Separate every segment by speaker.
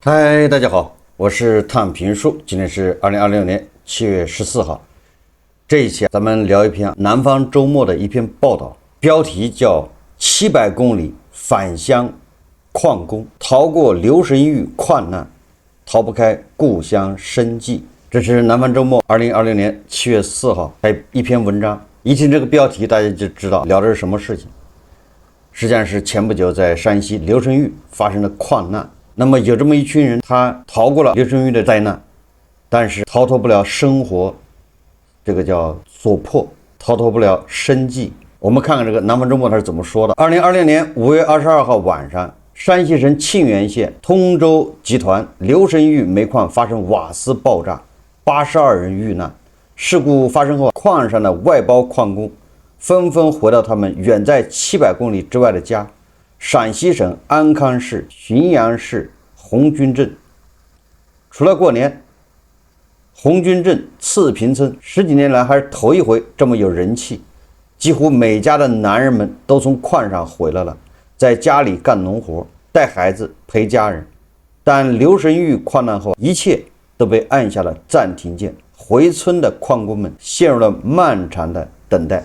Speaker 1: 嗨，大家好，我是探评书，今天是2026年7月14号。這一期咱們聊一篇南方周末的一篇報道，標題叫700公里返鄉礦工逃過留神峪礦難，逃不開故鄉生計。這是南方周末2026年7月4號一篇文章，一聽這個標題大家就知道聊的是什麼事情。實際上是前不久在山西留神峪發生的礦難。那麼有這麼一群人，他逃過了留神峪的災難，但是逃脱不了生活，這個叫所迫，逃脱不了生計。我們看看這個南方周末他是怎麼說的。2020年5月22號晚上，山西省沁源縣通州集團留神峪煤礦發生瓦斯爆炸，82人遇難。事故發生後，礦上的外包礦工紛紛回到他們遠在700公里之外的家。陕西省安康市浔阳市红軍鎮，除了過年，紅軍鎮次坪村10幾年來還是頭一回這麼有人氣，幾乎每家的男人們都從礦上回來了，在家裡幹農活，帶孩子，陪家人。但留神峪礦難後，一切都被按下了暫停鍵，回村的礦工們陷入了漫長的等待。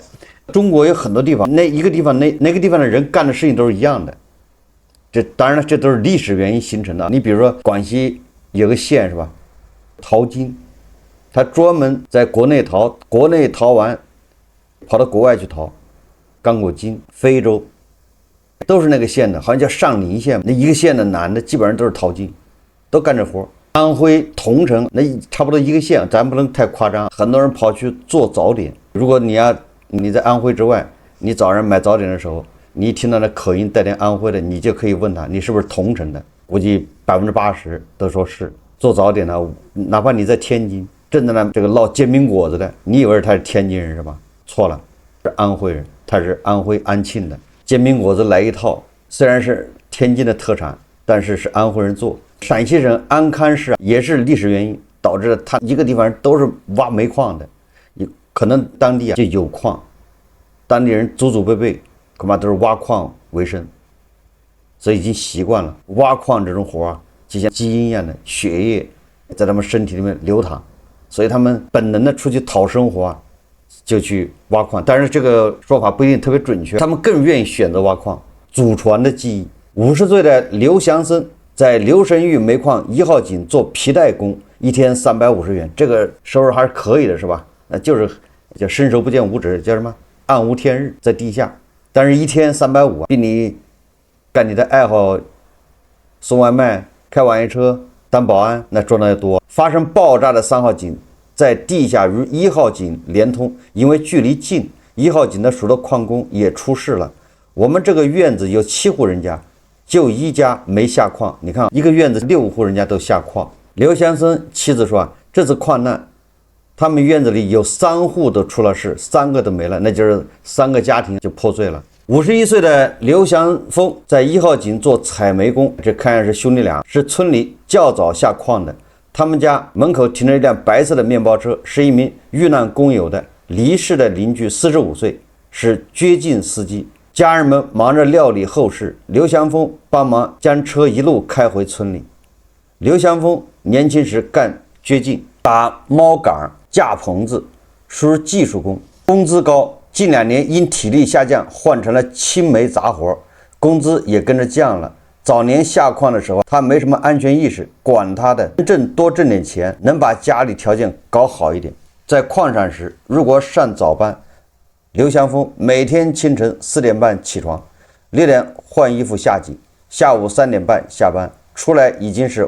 Speaker 1: 中國有很多地方，那个地方的人幹的事情都是一樣的。這當然了，這都是歷史原因形成的。你比如說廣西有個縣是吧，淘金，他專門在國內淘完，跑到國外去淘，剛果金、非洲，都是那個縣的，好像叫上林縣。那一個縣的男的基本上都是淘金，都幹這活。安徽桐城那差不多一個縣，咱不能太誇張，很多人跑去做早點。如果你在安徽之外，你早上買早點的時候，你一聽到那口音带點安徽的，你就可以問他你是不是桐城的，估計80%都說是。做早點的，哪怕你在天津正在那這個烙煎餅果子的，你以為他是天津人是吧？錯了，是安徽人，他是安徽安慶的。煎餅果子來一套，雖然是天津的特產，但是是安徽人做。陕西省安康市也是歷史原因導致了他一個地方都是挖煤礦的，可能當地就有礦，當地人祖祖輩輩恐怕都是挖礦為生，所以已經習慣了挖礦這種活啊，就像基因一樣的血液在他們身體裡面流淌，所以他們本能的出去討生活啊，就去挖礦。但是這個說法不一定特別準確，他們更願意選擇挖礦。祖傳的技藝，50歲的劉祥森在留神峪煤礦1號井做皮帶工，一天350元，這個收入還是可以的，是吧？那就是叫伸手不見五指，叫什麼暗無天日，在地下。但是一天350，比你幹你的愛好，送外賣、開網約車、當保安那賺的要多。發生爆炸的3號井在地下與1號井連通，因為距離近，1號井的許多礦工也出事了。我們這個院子有7戶人家，就一家沒下礦。你看一個院子6戶人家都下礦。劉先生妻子說，這次礦難他們院子裡有3戶都出了事，3個都沒了，那就是3個家庭就破碎了。51歲的劉祥峰在1號井做採煤工，這看樣是兄弟倆，是村裡較早下礦的。他們家門口停着一輛白色的麵包車，是一名遇難工友的離世的鄰居，45歲，是掘進司機。家人們忙着料理後事，劉祥峰幫忙將車一路開回村裡。劉祥峰年輕時幹掘進，打貓桿、架棚子，屬技術工，工資高。近2年因體力下降，換成了輕煤雜活，工資也跟着降了。早年下礦的時候，他沒什麼安全意識，管他的，多掙點錢，能把家裡條件搞好一點。在礦上時，如果上早班，劉祥峰每天清晨4點半起床，6點換衣服下井，下午3點半下班，出來已經是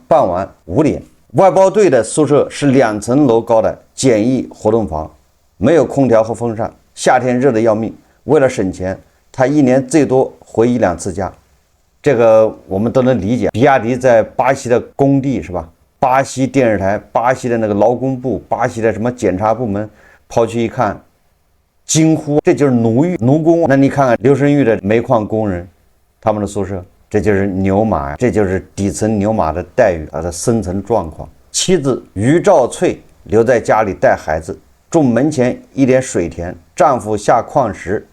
Speaker 1: 傍晚5點。外包隊的宿舍是2層樓高的簡易活動房，沒有空調和風扇，夏天熱得要命。為了省錢，他1年最多回1-2次家。這個我們都能理解。比亞迪在巴西的工地是吧？巴西電視台、巴西的那個勞工部、巴西的什麼檢查部門跑去一看，驚呼：這就是奴工。那你看看留神峪的煤礦工人，他們的宿舍，這就是牛馬，這就是底層牛馬的待遇，他的生存狀況。妻子於兆翠留在家裡帶孩子，種門前一點水田。丈夫下礦時，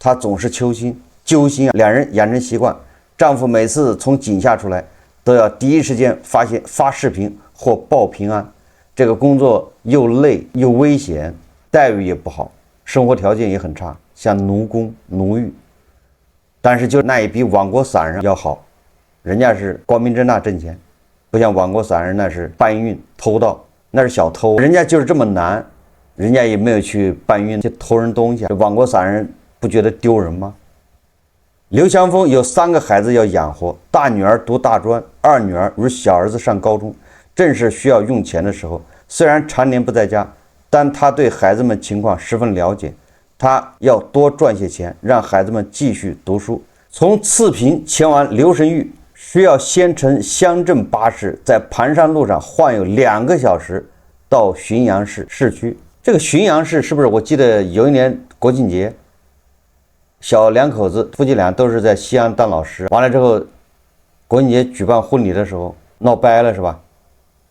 Speaker 1: 她總是揪心啊。2人養成習慣，丈夫每次從井下出來，都要第一時間發视頻或報平安。這個工作又累又危險，待遇也不好，生活條件也很差，像奴工奴役。但是就那也比网国散人要好，人家是光明正大挣錢，不像网国散人那是搬運偷盗，那是小偷。人家就是這麼難，人家也沒有去搬運去偷人東西。网國散人不覺得丟人嗎？劉祥峰有3个孩子要養活，大女兒讀大專，二女兒如小兒子上高中，正是需要用錢的時候。雖然常年不在家，但他對孩子們情況十分了解。他要多賺些錢，讓孩子們繼續讀書。從次平前往留神峪，需要先乘鄉鎮巴士，在盤山路上晃悠2個小時到浔陽市市區。這個浔陽市是不是？我記得有一年國慶節，小兩口子夫妻倆都是在西安當老師，完了之後，國慶節舉辦婚禮的時候鬧掰了，是吧？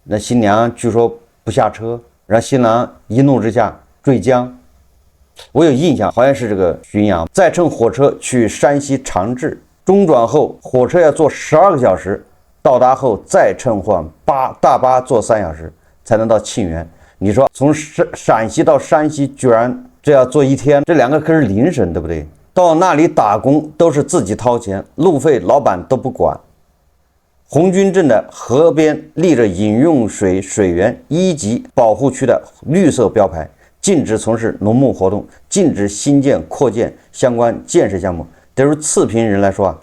Speaker 1: 那新娘據說不下車，讓新郎一怒之下墜江。我有印象，好像是這個浔陽。再乘火車去山西長治，中轉後火車要坐12個小時，到達後再乘換大巴坐3小時才能到沁源。你說從陝西到山西居然這要坐1天，這2個可是鄰省，對不對？到那裡打工都是自己掏錢，路費老板都不管。紅軍鎮的河邊立着飲用水水源1級保護區的綠色標牌，禁止從事農牧活動，禁止新建擴建相關建設項目。對於次平人來說啊，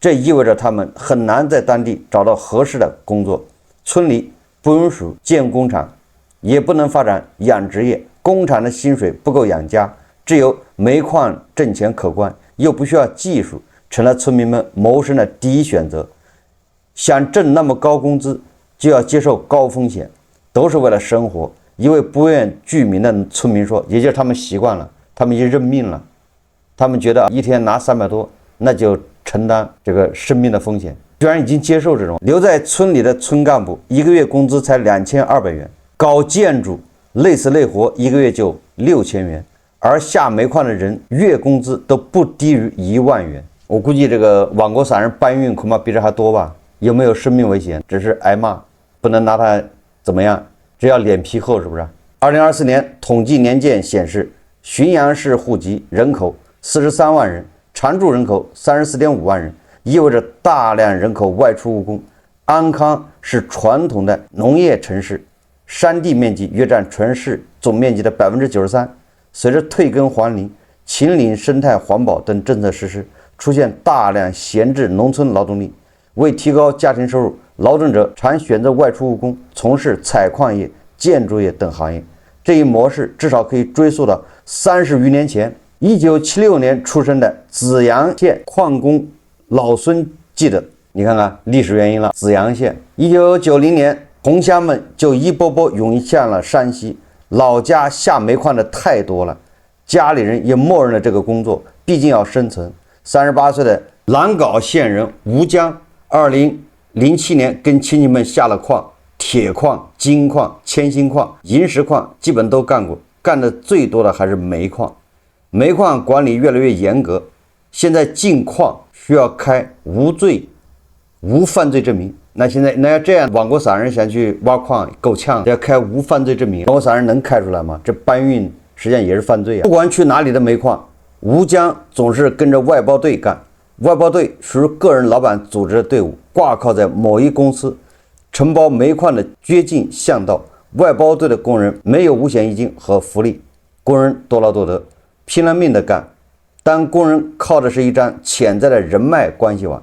Speaker 1: 這意味着他們很難在當地找到合適的工作。村裡不允許建工廠，也不能發展養殖業，工廠的薪水不夠養家，只有煤礦掙錢可觀，又不需要技術，成了村民們謀生的第一選擇。想掙那麼高工資，就要接受高風險，都是為了生活。一位不願具名的村民說，也就是他們習慣了，他們已經認命了，他們覺得一天拿300多，那就承擔這個生命的風險，居然已經接受這種。留在村裡的村幹部1個月工資才2200元，搞建築累死累活1個月就6000元，而下煤礦的人月工資都不低於1萬元。我估計這個網國散人搬運恐怕比這還多吧。有沒有生命危險？只是挨罵，不能拿他怎麼樣，只要臉皮厚，是不是？2024年統計年鑑顯示，浔陽市戶籍人口43萬人，常住人口34.5萬人，意味着大量人口外出務工。安康是傳統的農業城市，山地面積約佔全市總面積的93%。隨着退耕還林、秦嶺生態環保等政策實施，出現大量閒置農村勞動力。為提高家庭收入，勞動者常選擇外出務工，從事採礦業、建築業等行業。這一模式至少可以追溯到30餘年前，1976年出生的紫陽縣礦工老孫記得。你看看歷史原因了。紫陽縣1990年，同鄉們就一波波湧向了山西，老家下煤礦的太多了，家裡人也默認了這個工作，畢竟要生存。38歲的蘭皋縣人吳江，2007年跟親戚們下了礦，鐵礦、金礦、鉛鋅礦、銀石礦基本都幹過，幹的最多的還是煤礦。煤礦管理越來越嚴格，現在進礦需要開無罪、無犯罪證明。那現在那要這樣，網國散人想去挖礦夠嗆，要開無犯罪證明，網國散人能開出來嗎？這搬運實際上也是犯罪啊！不管去哪裡的煤礦，吳江總是跟着外包隊幹。外包隊屬於個人老闆組織的隊伍，掛靠在某一公司，承包煤礦的掘進巷道。外包隊的工人沒有五險一金和福利，工人多勞多得，拼了命的幹。但工人靠的是一張潛在的人脈關係網，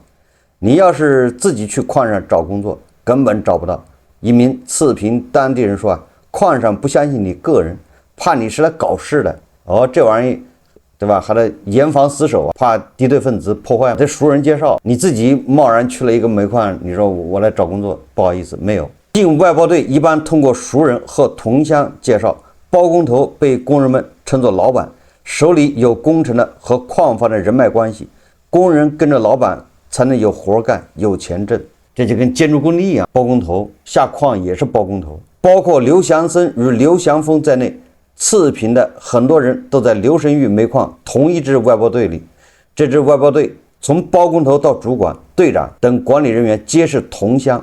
Speaker 1: 你要是自己去礦上找工作，根本找不到。一名次平當地人說啊，礦上不相信你個人，怕你是來搞事的。哦，這玩意對吧？還得嚴防死守啊，怕敵對分子破壞。這熟人介紹，你自己貿然去了一個煤礦，你說我來找工作，不好意思，沒有。進外包隊一般通過熟人和同鄉介紹，包工頭被工人們稱作老闆，手裡有工程的和礦房的人脈關係，工人跟着老闆才能有活幹，有錢掙。這就跟建築工地一樣，包工頭下礦也是包工頭，包括劉祥森與劉祥峰在內。次平的很多人都在留神峪煤礦同一支外包隊裡，這支外包隊從包工頭到主管、隊長等管理人員皆是同鄉。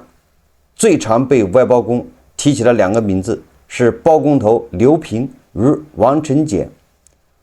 Speaker 1: 最常被外包工提起的两個名字是包工頭劉平與王成儉。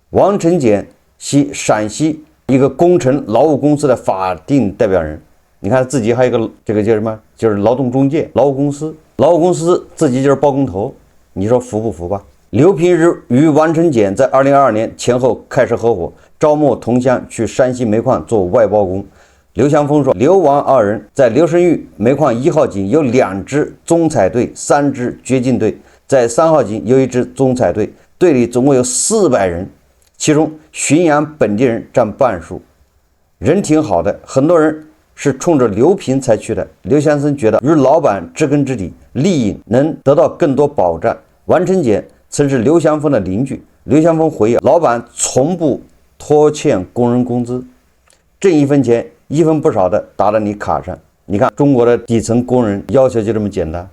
Speaker 1: 王成儉係陝西一個工程勞務公司的法定代表人。你看自己還有一個這個叫什麼？就是勞動中介、勞務公司，勞務公司自己就是包工頭，你說服不服吧？劉平與王成儉在2022年前後開始合夥，招募同鄉去山西煤礦做外包工。劉祥峰說，劉王二人在劉神峪煤礦1號井有2支綜採隊、3支掘進隊，在3號井有1支綜採隊，隊裡總共有400人，其中浔陽本地人佔半數，人挺好的，很多人是衝着劉平才去的。劉先生覺得與老闆知根知底，利益能得到更多保障。王成儉曾是劉祥峰的鄰居，劉祥峰回憶，老闆從不拖欠工人工資，掙1分錢1分不少的打到你卡上。你看中國的底層工人要求就這麼簡單，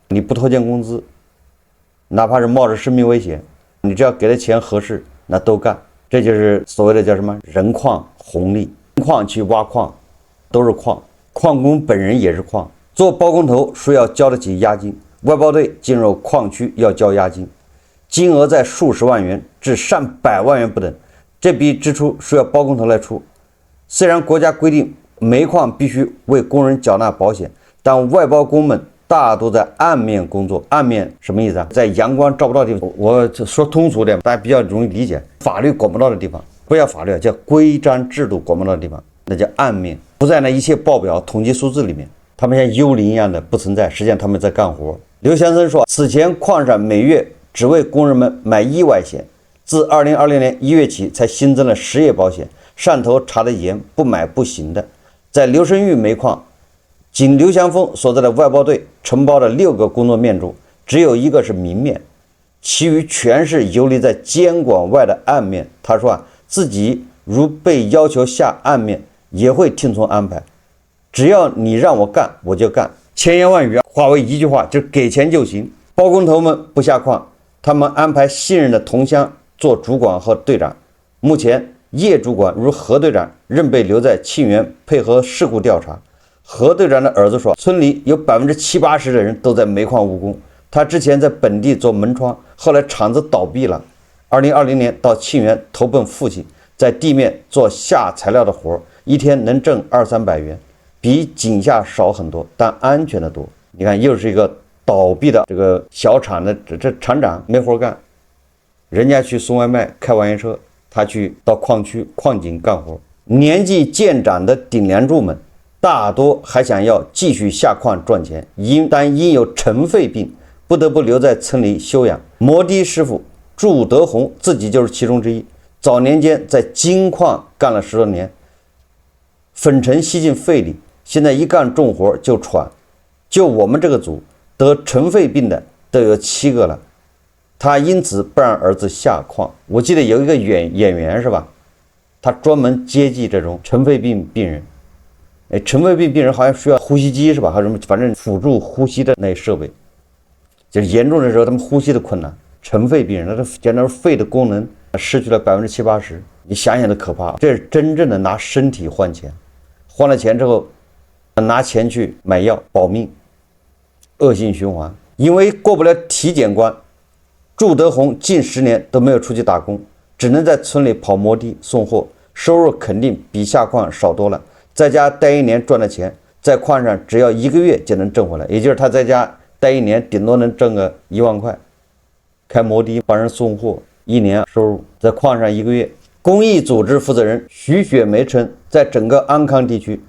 Speaker 1: 你不拖欠工資，哪怕是冒着生命危險，你只要給的錢合適，那都幹。這就是所謂的叫什麼人礦紅利，礦去挖礦都是礦，礦工本人也是礦。做包工頭需要交得起押金，外包隊進入礦區要交押金，金額在數十萬元至上百萬元不等，這筆支出需要包工頭來出。雖然國家規定煤礦必須為工人繳納保險，但外包工們大多在暗面工作。暗面什麼意思啊？在陽光照不到的地方，我說通俗點，大家比較容易理解，法律管不到的地方，不叫法律，叫規章制度管不到的地方，那叫暗面，不在那一切報表統計數字裡面，他們像幽靈一樣的不存在，實際上他們在幹活。劉先生說，此前礦上每月只為工人們買意外險，自2020年1月起才新增了失業保險，上頭查得嚴，不買不行的。在劉神峪煤礦，僅劉祥峰所在的外包隊承包的6個工作面中，只有1個是明面，其餘全是游離在監管外的暗面。他說自己如被要求下暗面，也會聽從安排，只要你讓我幹，我就幹。千言萬語化為一句話，就是給錢就行。包工頭們不下礦，他們安排信任的同鄉做主管和隊長。目前葉主管如何隊長仍被留在沁源配合事故調查。何隊長的兒子說，村裡有70-80%的人都在煤礦務工。他之前在本地做門窗，後來廠子倒閉了。2020年到沁源投奔父親，在地面做下材料的活，一天能掙200-300元，比井下少很多，但安全的多。你看，又是一个倒閉的這個小廠的這廠長沒活幹，人家去送外賣開玩笑車，他去到礦區礦井幹活。年紀漸長的頂梁柱們大多還想要繼續下礦賺錢，但因有塵肺病，不得不留在村裡休養。摩的師傅祝德宏自己就是其中之一。早年間在金礦幹了10多年，粉塵吸進肺裡，現在一幹重活就喘。就我們這個組得塵肺病的都有7個了，他因此不讓兒子下礦。我記得有一個演員是吧，他專門接濟這種塵肺病病人。塵肺病病人好像需要呼吸機是吧？還有什麼反正輔助呼吸的那設備，就是嚴重的時候他們呼吸的困難。塵肺病人那簡直是肺的功能失去了70-80%，你想想都可怕。這是真正的拿身體換錢，換了錢之後拿錢去買藥保命，惡性循環。因為過不了體檢關，祝德宏近10年都沒有出去打工，只能在村裡跑摩的送貨，收入肯定比下礦少多了。在家待1年賺的錢，在礦上只要1個月就能掙回來，也就是他在家待1年頂多能掙個1萬塊。開摩的幫人送貨，1年收入在礦上1個月。公益組織負責人徐雪梅稱，在整個安康地區，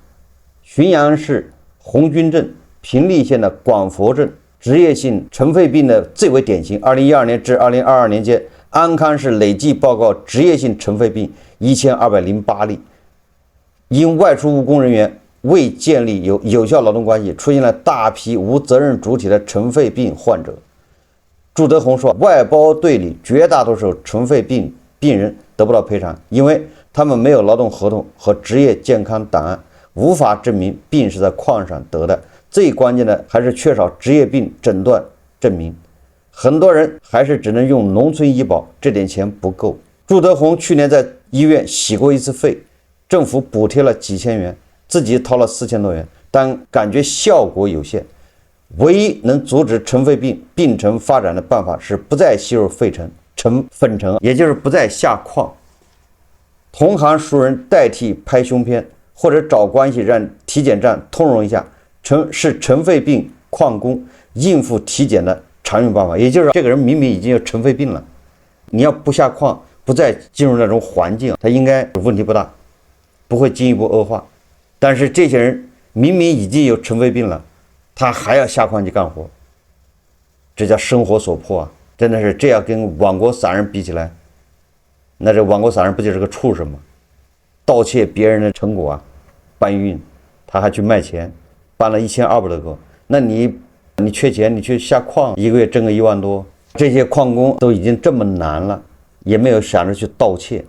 Speaker 1: 浔陽市紅軍鎮、平利縣的廣佛鎮職業性塵肺病的最為典型。2012年至2022年間，安康市累計報告職業性塵肺病1208例。因外出務工人員未建立有效勞動關係，出現了大批無責任主體的塵肺病患者。祝德宏說，外包隊裡絕大多數塵肺病病人得不到賠償，因為他們沒有勞動合同和職業健康檔案，無法證明病是在礦上得的。最關鍵的還是缺少職業病診斷證明，很多人還是只能用農村醫保，這點錢不夠。祝德宏去年在醫院洗過一次肺，政府補貼了幾千元，自己掏了4000多元，但感覺效果有限。唯一能阻止尘肺病病程發展的辦法是不再吸入肺尘、粉尘，也就是不再下礦。同行熟人代替拍胸片，或者找關係讓體檢站通融一下，是尘肺病矿工應付體檢的常用办法。也就是这個人明明已經有尘肺病了，你要不下礦，不再進入那種環境，他應該問題不大，不會進一步惡化。但是這些人明明已經有尘肺病了，他還要下礦去幹活，這叫生活所迫啊！真的是，這要跟亡國散人比起來，那這亡國散人不就是個畜生嗎？盜竊別人的成果啊，搬運，他還去賣錢，搬了1200多個。那你缺錢，你去下礦，一個月掙個1萬多。這些礦工都已經這麼難了，也沒有想着去盜竊、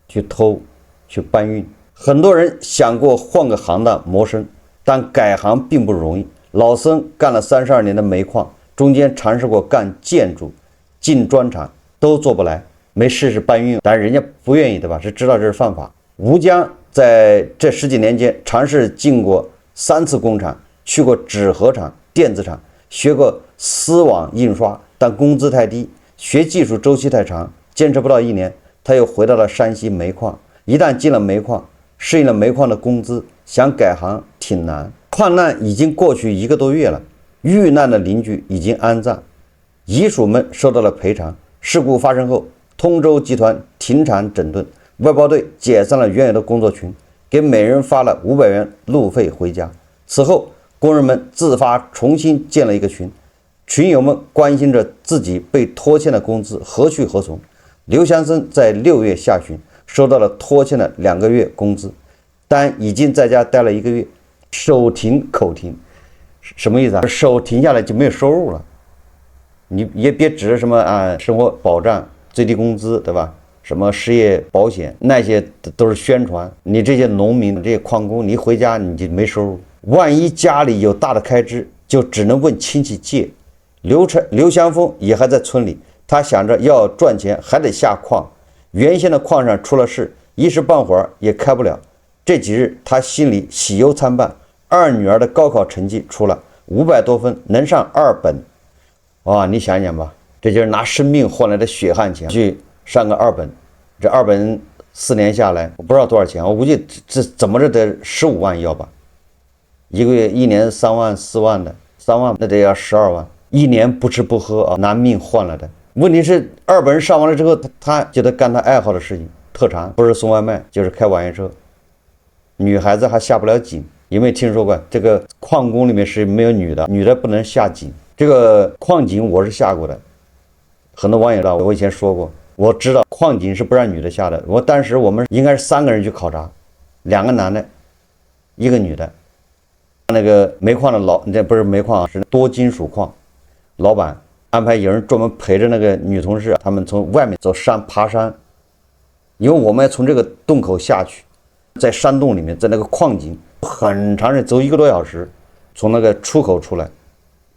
Speaker 1: 去偷、去搬運。很多人想過換個行當謀生，但改行並不容易。老僧幹了32年的煤礦，中間嘗試過幹建築、進磚廠，都做不來，沒試試搬運，但是人家不願意，對吧？是知道这是犯法。吳江在這10幾年間嘗試進過3次工廠，去過紙盒廠、電子廠，學過絲網印刷，但工資太低，學技術周期太長，堅持不到1年，他又回到了山西煤礦。一旦進了煤礦，適應了煤礦的工資，想改行挺難。礦難已經過去1個多月了，遇難的鄰居已經安葬，遺屬們收到了賠償。事故發生後，通州集團停產整頓，外包隊解散了原有的工作群，給每人發了500元路費回家。此後，工人們自發重新建了一個群，群友們關心着自己被拖欠的工資何去何從。劉祥森在6月下旬收到了拖欠的2個月工資，但已經在家待了1個月，手停口停。什麼意思啊？手停下來就沒有收入了。你也別指着什麼生活保障、最低工資，對吧？什麼失業保險，那些都是宣傳。你這些農民、這些礦工，你一回家你就沒收入。萬一家裡有大的開支，就只能問親戚借。劉祥峰也還在村裡，他想着要賺錢還得下礦，原先的礦上出了事，一時半會兒也開不了。這幾日他心裡喜憂參半，二女兒的高考成績出了500多分，能上2本。哇，你想想吧，這就是拿生命換來的血汗錢，去上個2本，這2本4年下來，我不知道多少錢，我估計這怎麼着得15萬要吧，一個月1年3萬4萬的，3萬那得要12萬，一年不吃不喝啊，拿命換來的。問題是2本上完了之後，他就得幹他愛好的事情，特長不是送外賣就是開網約車。女孩子還下不了井，有沒有聽說過這個礦工裡面是沒有女的，女的不能下井。這個礦井我是下過的，很多网友知道，我以前說過，我知道礦井是不讓女的下的。當時我們應該是3個人去考察，2個男的，1個女的。那個煤礦的那不是煤礦啊，是多金屬礦，老板安排有人專門陪着那個女同事，他們從外面走山爬山，因為我們要從這個洞口下去，在山洞裡面，在那個礦井很長，走1個多小時，從那個出口出來。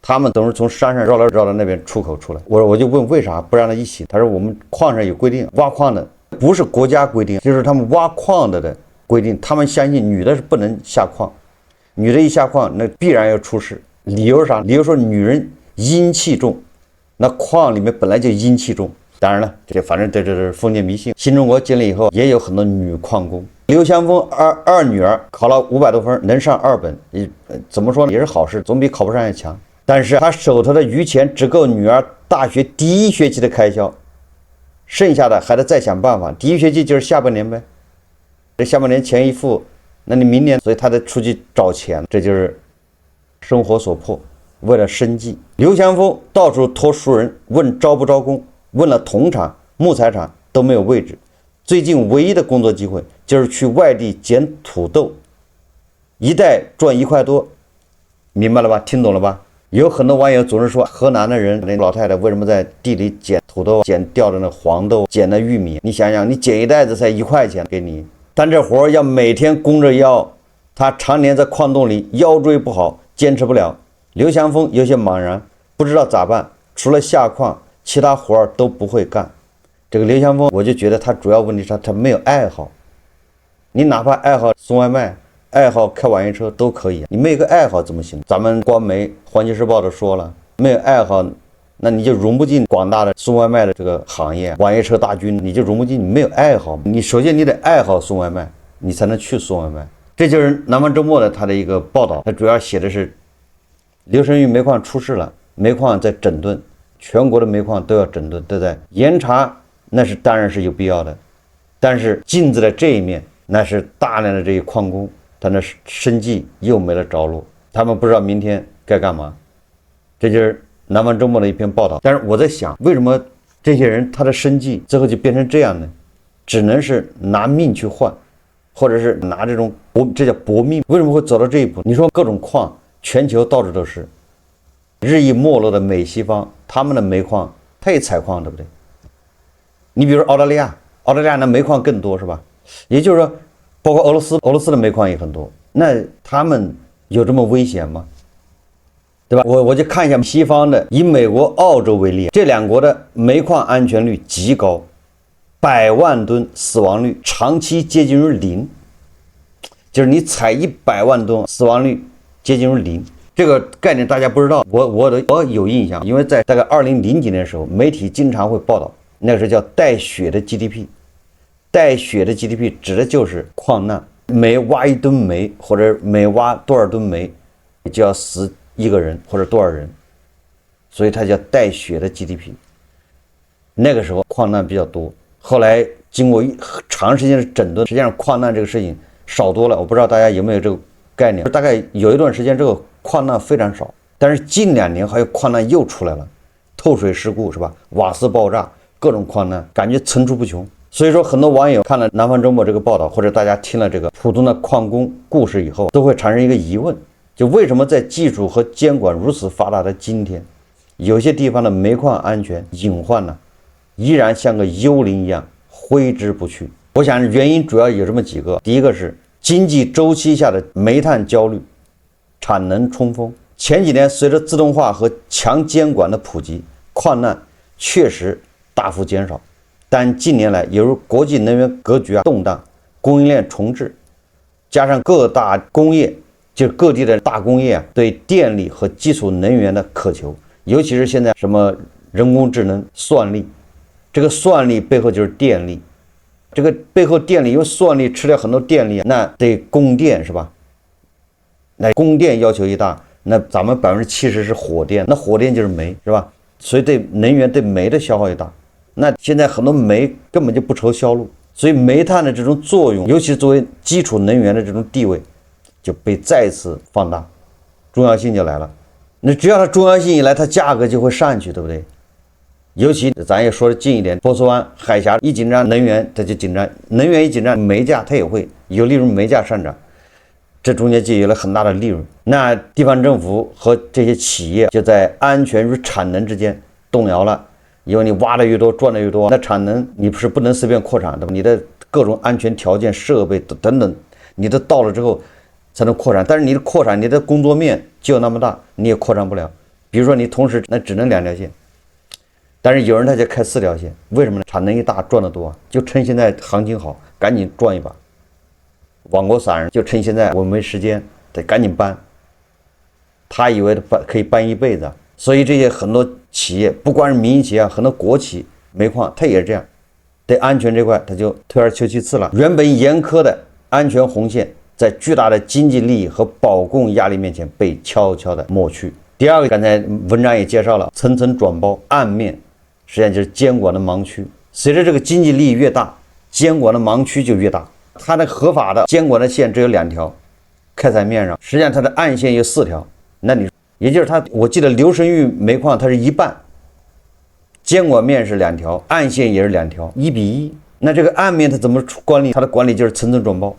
Speaker 1: 他們都是從山上繞到那邊出口出來。我就問為啥不讓他一起？他說我們礦上有規定，挖礦的不是國家規定，就是他們挖礦的規定。他們相信女的是不能下礦，女的一下礦那必然要出事。理由是啥？理由說女人陰氣重，那礦裡面本来就陰氣重。當然了，這反正这是封建迷信。新中國建立以後，也有很多女礦工。劉祥峰二女兒考了500多分，能上2本，怎麼說呢？也是好事，總比考不上要強。但是他手頭的餘錢只夠女兒大學第1學期的開銷，剩下的還得再想辦法。第1學期就是下半年唄，這下半年錢一付，那你明年，所以他得出去找錢，這就是生活所迫，為了生計。劉祥峰到處托熟人問招不招工，問了銅廠、木材廠都沒有位置。最近唯一的工作機會就是去外地撿土豆，一袋賺1塊多，明白了吧？聽懂了吧？有很多網友總是說河南的人，那老太太為什麼在地裡撿土豆，撿掉的那黃豆，撿的玉米？你想想，你撿一袋子才1塊錢給你，但這活要每天弓着腰，他常年在礦洞裡，腰椎不好，堅持不了。劉祥峰有些茫然，不知道咋辦，除了下礦，其他活都不會幹。這個劉祥峰，我就覺得他主要問題是他沒有愛好，你哪怕愛好送外賣，愛好開网約車都可以，你没有一個愛好怎麼行？咱們官媒《環球時報》都說了，沒有愛好，那你就融不進廣大的送外賣的這個行業，網約車大軍你就融不進。你沒有愛好，你首先你得愛好送外賣，你才能去送外賣。這就是南方周末的他的一個報道，他主要寫的是流神域煤礦出事了，煤礦在整頓，全國的煤礦都要整頓，对不对？嚴查那是當然是有必要的，但是鏡子的這一面，那是大量的這些礦工，他的生計又沒了着落，他們不知道明天該幹嘛。這就是南方周末的一篇報道。但是我在想，為什麼這些人他的生計最後就變成這樣呢？只能是拿命去換，或者是拿這種這叫搏命。為什麼會走到這一步？你說各種礦，全球到處都是，日益沒落的美西方，他們的煤礦他也採礦，對不對？你比如澳大利亞那煤礦更多，是吧？也就是說，包括俄羅斯的煤礦也很多。那他們有這麼危險嗎？对吧？我就看一下西方的，以美国、澳洲為例，這兩國的煤礦安全率極高，100萬噸死亡率長期接近於0，就是你採100萬噸，死亡率接近於0。這個概念大家不知道，我有印象，因為在大概2000幾年的時候，媒體經常會報道，那個是叫帶血的 GDP， 帶血的 GDP 指的就是礦難，每挖1噸煤或者每挖多少噸煤，就要死1個人或者多少人，所以它叫帶血的 GDP。 那個時候礦難比較多，後來經過長時間的整頓，實際上礦難這個事情少多了。我不知道大家有沒有這個概念，大概有一段時间这个礦難非常少，但是近2年還有礦難又出來了，透水事故是吧？瓦斯爆炸，各種礦難，感覺層出不窮。所以說很多網友看了南方周末這個報道，或者大家聽了這個普通的礦工故事以後，都會產生一個疑問，就為什麼在技術和監管如此發達的今天，有些地方的煤礦安全隱患呢，依然像個幽靈一樣揮之不去。我想原因主要有這麼幾個，第一個是經濟周期下的煤炭焦慮，產能衝鋒。前幾年隨着自動化和強監管的普及，礦難確實大幅減少，但近年來由於國際能源格局動盪，供應鏈重置，加上各大工業，就是各地的大工業對電力和基礎能源的渴求，尤其是現在什麼人工智能、算力，這個算力背後就是電力，這個背後電力，因為算力吃掉很多電力，那得供電是吧？那供電要求一大，那咱們70%是火電，那火電就是煤是吧？所以對能源對煤的消耗也大。那現在很多煤根本就不愁銷路，所以煤炭的這種作用，尤其是作為基礎能源的這種地位，就被再次放大，重要性就來了。那只要它重要性一來，它價格就會上去，對不對？尤其咱也說的近一點，波斯灣海峽一緊張，能源它就緊張，能源一緊張，煤價它也會有利潤，煤價上漲，這中間就有了很大的利潤。那地方政府和這些企業就在安全與產能之間動搖了，因為你挖的越多，賺的越多，那產能你不是不能隨便擴產，對吧？你的各種安全條件、設備等等，你都到了之後才能擴產，但是你的擴產，你的工作面就那麼大，你也擴產不了。比如說你同時那只能2條線，但是有人他就開4條線，為什麼呢？產能一大，賺得多，就趁現在行情好，趕緊賺一把。網國散人就趁現在我沒時間，得趕緊搬，他以為可以搬一輩子，所以這些很多企業，不光是民營企業，很多國企煤礦它也是這樣，對安全這塊它就退而求其次了。原本嚴苛的安全紅線，在巨大的經濟利益和保供壓力面前被悄悄的抹去。第二個，剛才文章也介紹了，層層轉包，暗面實際上就是監管的盲區。隨着這個經濟利益越大，監管的盲區就越大。它的合法的監管的線只有2條，開採面上，實際上它的暗線有4條。那你也就是它，我記得流神域煤礦它是一半，監管面是2條，暗線也是2條，1比1。那這個暗面它怎麼管理？它的管理就是層層轉包。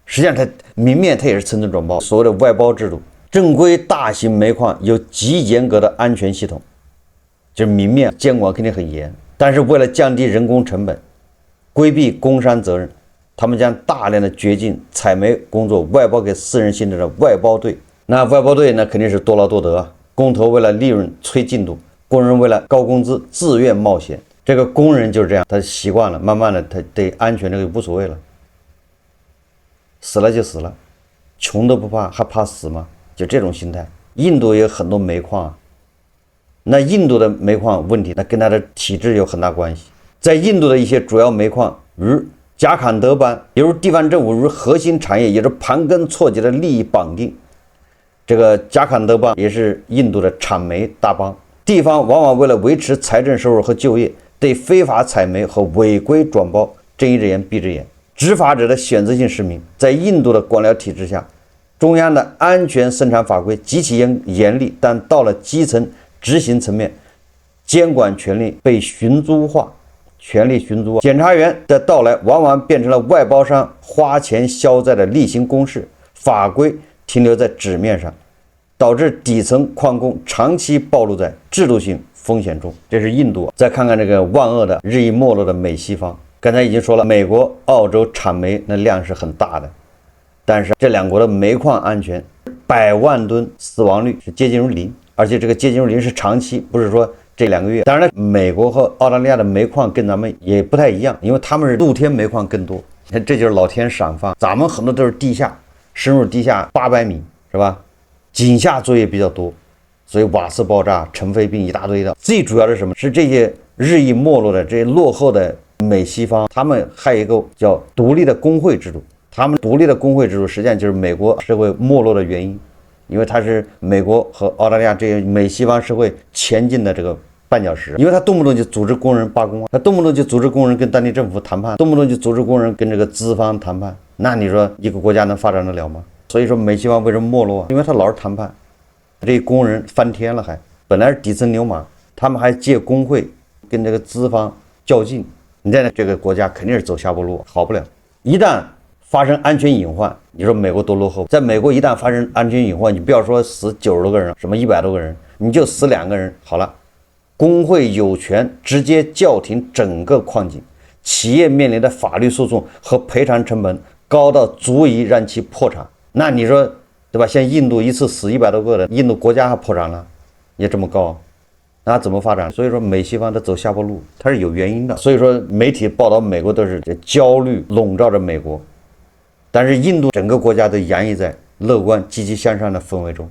Speaker 1: 實際上它明面它也是層層轉包，所謂的外包制度。正規大型煤礦有極嚴格的安全系統，就是明面監管肯定很嚴，但是為了降低人工成本，規避工商責任，他們將大量的掘進採煤工作外包給私人性質的外包隊。那外包隊呢，肯定是多勞多得，工頭為了利潤催進度，工人為了高工資自願冒險。這個工人就是這樣，他習慣了，慢慢的他對安全這個無所謂了。死了就死了，窮都不怕，还怕死嗎？就這種心態。印度也有很多煤礦啊，那印度的煤礦問題，那跟它的體制有很大關係。在印度的一些主要煤礦，如賈坎德邦，比如地方政府如核心產業，也是盤根錯節的利益綁定。這個賈坎德邦也是印度的產煤大邦，地方往往為了維持財政收入和就業，對非法採煤和違規轉包睜一隻眼閉一隻眼。執法者的選擇性實名，在印度的官僚體制下，中央的安全生產法規極其嚴厲，但到了基層執行層面，監管權力被尋租化，權力尋租化。檢察員的到來往往變成了外包商花錢消災的例行公事，法規停留在紙面上，導致底層礦工長期暴露在制度性風險中。這是印度。再看看這個萬惡的日益沒落的美西方，剛才已經說了，美國、澳洲產煤那量是很大的，但是這兩國的煤礦安全100萬噸死亡率是接近於零，而且這個接近於零是長期，不是說這2個月。當然了，美國和澳大利亞的煤礦跟咱們也不太一樣，因為他們是露天煤礦更多，这就是老天赏饭。咱們很多都是地下，深入地下800米，是吧？井下作業比較多，所以瓦斯爆炸、尘肺病一大堆的。最主要的是什麼？是這些日益沒落的、這些落後的美西方，他們還有一個叫獨立的工會制度。他們獨立的工會制度實際上就是美國社會沒落的原因，因為它是美國和澳大利亞這些美西方社會前進的這個絆腳石。因為他動不動就組織工人罷工啊，他動不動就組織工人跟當地政府談判，動不動就組織工人跟這個資方談判。那你說一個國家能發展得了嗎？所以說美西方為什麼沒落啊？因為他老是談判，這些工人翻天了還，本來是底層牛馬，他們還借工會跟這個資方較勁，你在這個國家肯定是走下坡路，好不了。一旦發生安全隱患，你說美國多落後？在美國一旦發生安全隱患，你不要說死90多個人，什麼100多個人，你就死2個人好了，工會有權直接叫停整個礦井，企業面臨的法律訴訟和賠償成本高到足以讓其破產。那你說對吧？像印度一次死100多個的，印度國家還破產了，也這麼高，那怎麼發展？所以說美西方都走下坡路，它是有原因的。所以说媒體報道美國都是焦慮籠罩着美國，但是印度整個國家都洋溢在樂觀積極向上的氛圍中，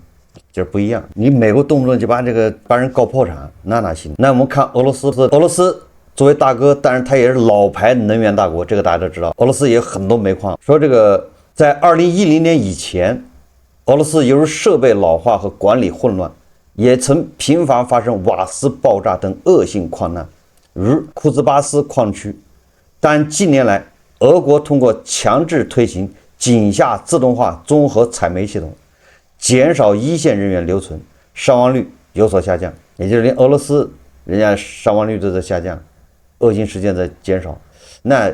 Speaker 1: 就是不一樣。你美國動不動就把人告破產，那行？那我們看俄羅斯，俄羅斯作為大哥，但是它也是老牌能源大國，這個大家都知道。俄羅斯也有很多煤礦，說這個在2010年以前，俄羅斯由於設備老化和管理混亂，也曾頻繁發生瓦斯爆炸等惡性礦難，如庫茲巴斯礦區。但近年來，俄國通過強制推行井下自動化綜合採煤系統，減少一線人員留存，傷亡率有所下降。也就是連俄羅斯人家傷亡率都在下降，惡性事件在減少。那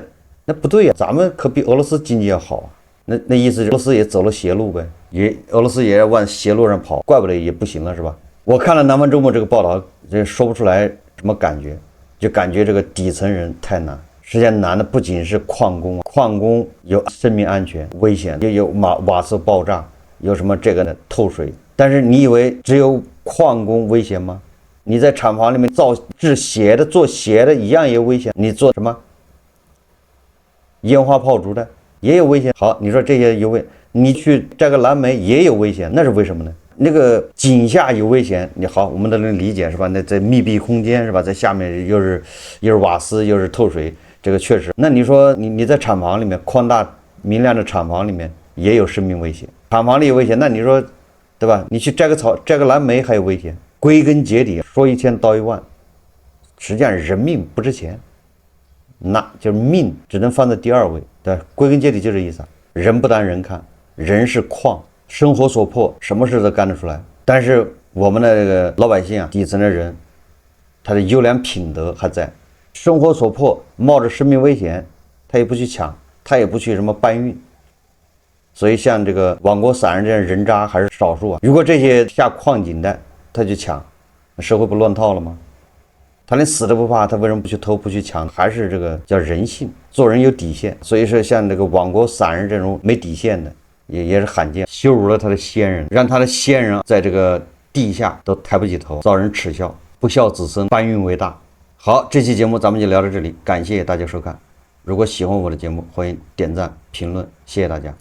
Speaker 1: 不對呀，咱們可比俄羅斯經濟要好啊。那意思是俄羅斯也走了邪路唄，俄羅斯也要往邪路上跑，怪不得也不行了，是吧？我看了南方周末这個報道，這說不出來什麼感覺，就感覺這個底層人太難。實際上難的不僅是礦工，礦工有生命安全危險，也有瓦斯爆炸，有什麼這個呢透水。但是你以為只有礦工危險嗎？你在廠房裡面制鞋的、做鞋的一樣也有危險。你做什麼烟花炮竹的也有危險。好，你說這些有危險，你去摘个藍莓也有危險，那是為什麼呢？那個井下有危險，你好，我們都能理解是吧？那在密閉空間是吧？在下面又是瓦斯又是透水，這個確實。那你說你在廠房裡面，寬大明亮的廠房裡面也有生命危險，廠房裡有危險，那你說對吧？你去摘個草、摘個藍莓還有危險。歸根結底，說一千道一萬，實際上人命不值錢，那就是命只能放在第2位。對，歸根結底就這意思，人不當人看，人是礦，生活所迫，什麼事都幹得出來。但是我們的這個老百姓啊，底層的人，他的優良品德還在，生活所迫，冒着生命危險，他也不去搶，他也不去什麼搬運。所以像這個亡國散人這樣人渣還是少數啊。如果這些下礦井的他去搶，社會不亂套了嗎？他連死都不怕，他為什麼不去偷不去搶？還是這個叫人性，做人有底線。所以說像這個亡國散人這種沒底線的也是罕見，羞辱了他的先人，讓他的先人在這個地下都抬不起頭，遭人恥笑，不孝子孫搬運為大。好，這期節目咱們就聊到這裡，感謝大家收看。如果喜歡我的節目，歡迎點讚評論，謝謝大家。